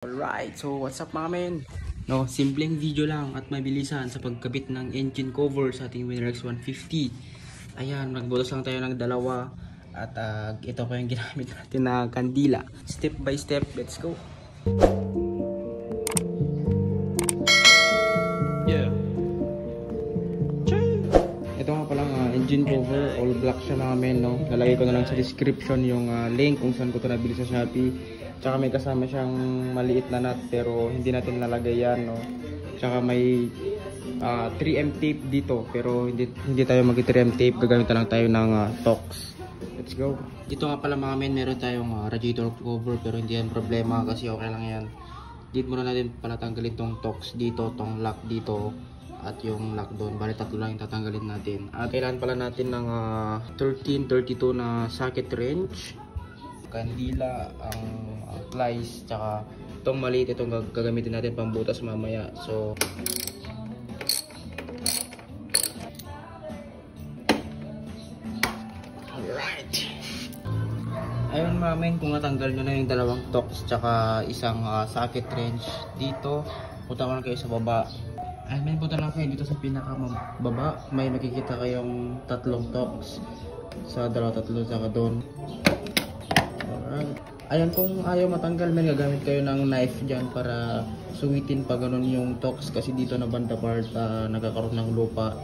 Alright, so what's up mga men? No, simpleng video lang at mabilisan sa pagkabit ng engine cover sa ating WinREX 150. Ayan, nagbutas lang tayo ng dalawa at ito pa yung ginamit natin na kandila. Step by step, let's go! Yeah. Ito nga palang engine cover, all black siya namin, no? Lalagay ko na lang sa description yung link kung saan ko ito nabili sa Shopee. Tsaka may kasama siyang maliit na nut pero hindi natin lalagay yan, no? Tsaka may 3M tape dito pero hindi tayo mag 3M tape, gagamit na lang tayo ng Torx. Let's go! Dito nga pala mga men, meron tayong radiator cover pero hindi yan problema kasi okay lang yan. Dito muna natin pala tanggalin tong Torx dito, tong lock dito at yung lock doon. Bali tatlo lang yung tatanggalin natin. At kailangan pala natin ng 1332 na socket wrench, kandila, ang plies, tsaka itong maliit, itong gagamitin natin pambutas mamaya. So alright, ayun mga men, kung natanggal nyo na yung dalawang Torx tsaka isang socket wrench dito, punta ko na kayo sa baba. Ayun men, punta lang kayo dito sa pinaka baba, may makikita kayong tatlong Torx sa tatlo tsaka doon. Ayan, kung ayaw matanggal men, gagamit kayo ng knife dyan para suwitin pa ganun yung Torx kasi dito na banda part nagkakaroon ng lupa,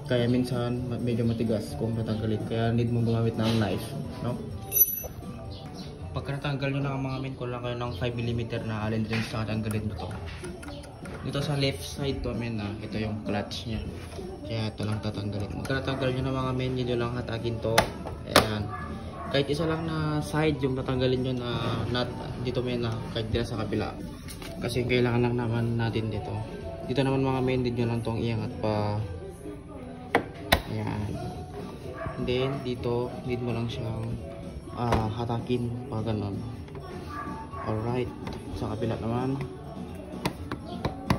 kaya minsan medyo matigas kung natanggalin, kaya need mo gumamit ng knife, no? Pagka natanggal nyo na mga men, kulang kayo ng 5mm na allen wrench sa tanggalin mo to. Dito sa left side to men, ito yung clutch nya, kaya ito lang tatanggalin. Pagka natanggal nyo na mga men, yun nyo lang hatakin to. Ayan, kahit isa lang na side yung tatanggalin nyo na nut dito men, kahit dito sa kabila kasi kailangan lang naman natin dito. Dito naman mga men, din nyo lang tong iangat pa. Ayan, then dito need mo lang siyang hatakin pa ganon. Alright, sa kabila naman.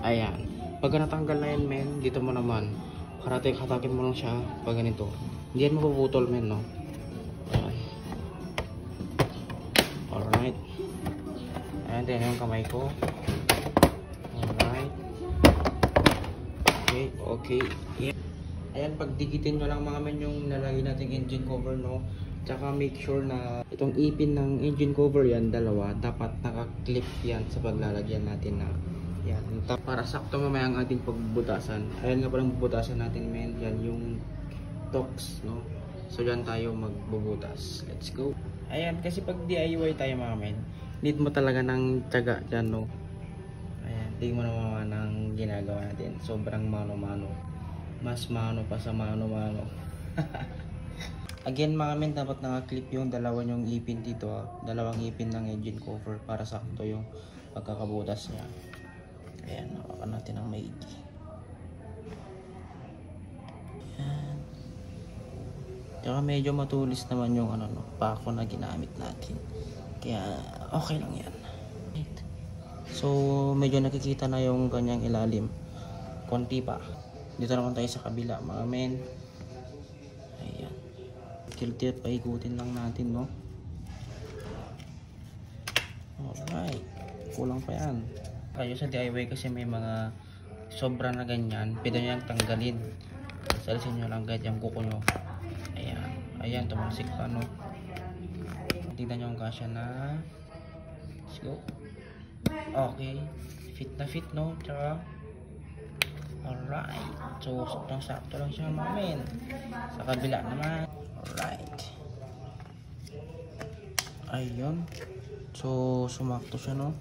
Ayan, pagka natanggal na yan men, dito mo naman hatakin mo lang siya pag ganito, hindi yan mapuputol men, no? Alright, ayan din yung kamay ko. Alright, okay. Yeah. Ayan, pagdikitin nyo lang mga men yung nalagay nating engine cover, no? Tsaka make sure na itong ipin ng engine cover yan, dalawa, dapat naka-clip yan sa paglalagyan natin na yan, para sakto mamaya ang ating pagbubutasan. Ayan nga palang bubutasan natin men, yan yung Torx, no? So dyan tayo magbubutas. Let's go! Ayan, kasi pag DIY tayo mga men, need mo talaga ng tiyaga dyan, no? Ayan, tingin mo naman ng ginagawa natin. Sobrang mano-mano. Mas mano pa sa mano-mano. Again mga men, dapat naka-clip yung dalawa yung ipin dito. Dalawang ipin ng engine cover para sakto yung pagkakabutas niya. Ayan, nakakan natin ng maigi. Ayan. Tsaka medyo matulis naman yung pako na ginamit natin, kaya okay lang yan. So medyo nakikita na yung kanyang ilalim, konti pa. Dito naman tayo sa kabila mga men. Ayan, kilti at paikutin lang natin, no? Alright, kulang pa yan. Kayo sa DIY kasi may mga sobra na ganyan, pwede nyo yung tanggalin, salisin nyo lang agad yung kuko nyo. Ayan, tumansik pa, no? Tignan nyo ang kasya na. Let's go. Okay, fit na fit, no? Tsaka alright, so sakto lang siya mga men. Sa kabila naman. Alright, ayun, so sumakto siya, no?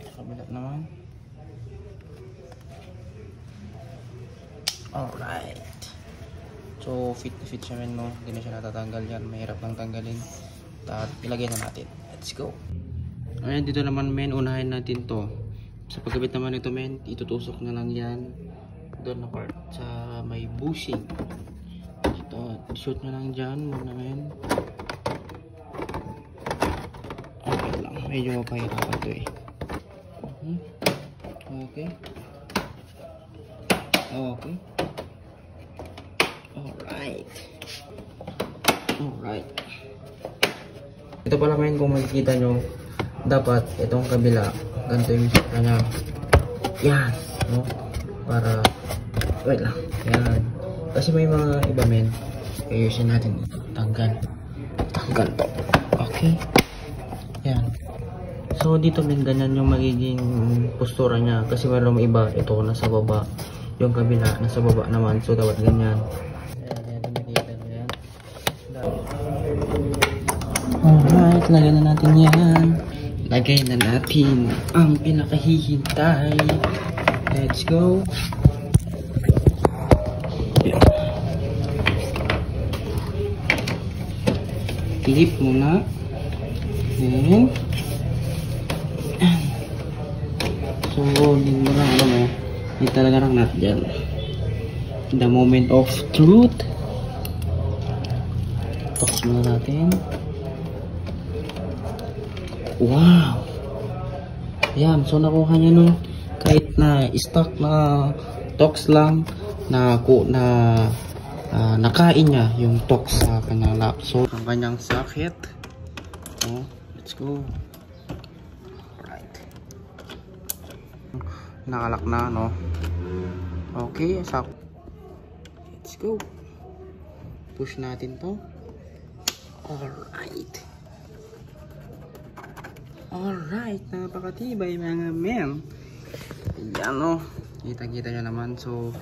Sa kabila naman. Alright, so fit na fit siya men, no? Hindi na siya natatanggal yan, mahirap lang tanggalin. At ilagay na natin. Let's go. Ayan, dito naman men, unahin natin to. Sa pagkabit naman ito men, itutusok na lang yan doon na part sa may bushing. Ito, shoot na lang dyan muna men. Okay lang, medyo mapahirapan to eh. Okay. Alright. Ito pala men, kung makikita nyo, dapat itong kabila ganito yung kanya. Yan, no? Para wait lang. Yan. Kasi may mga iba men. Ayusin natin ito. Tanggal to. Okay. Yan. So dito men ganyan yung magiging postura niya kasi mayroong iba ito nasa baba, yung kabila nasa baba naman, so dapat ganyan. Alright, lagyan na natin yan. Lagay na natin ang pinakahihintay. Let's go. Clip muna. Then so, hindi mo lang alam mo. Hindi talaga lang natin dyan. The moment of truth. Tox muna natin. Wow! Ayan, so nakuha niya no. Kahit na stock na tox lang, nakain niya yung tox sa kanyang lap. So, ang kanyang socket. Oh, let's go. Nakalak na, no? Okay, sak. Let's go. Push natin to. Alright. Alright, napakatibay mga men. Ayan, no? Kita-kita nyo naman. So,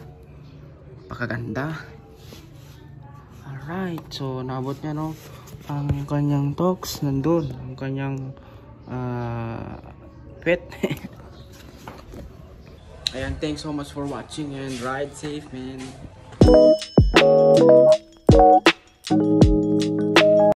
pakaganda. Alright, so naabot niya, no? Ang kanyang tox nandun. Ang kanyang pet. Ayan, thanks so much for watching and ride safe, man.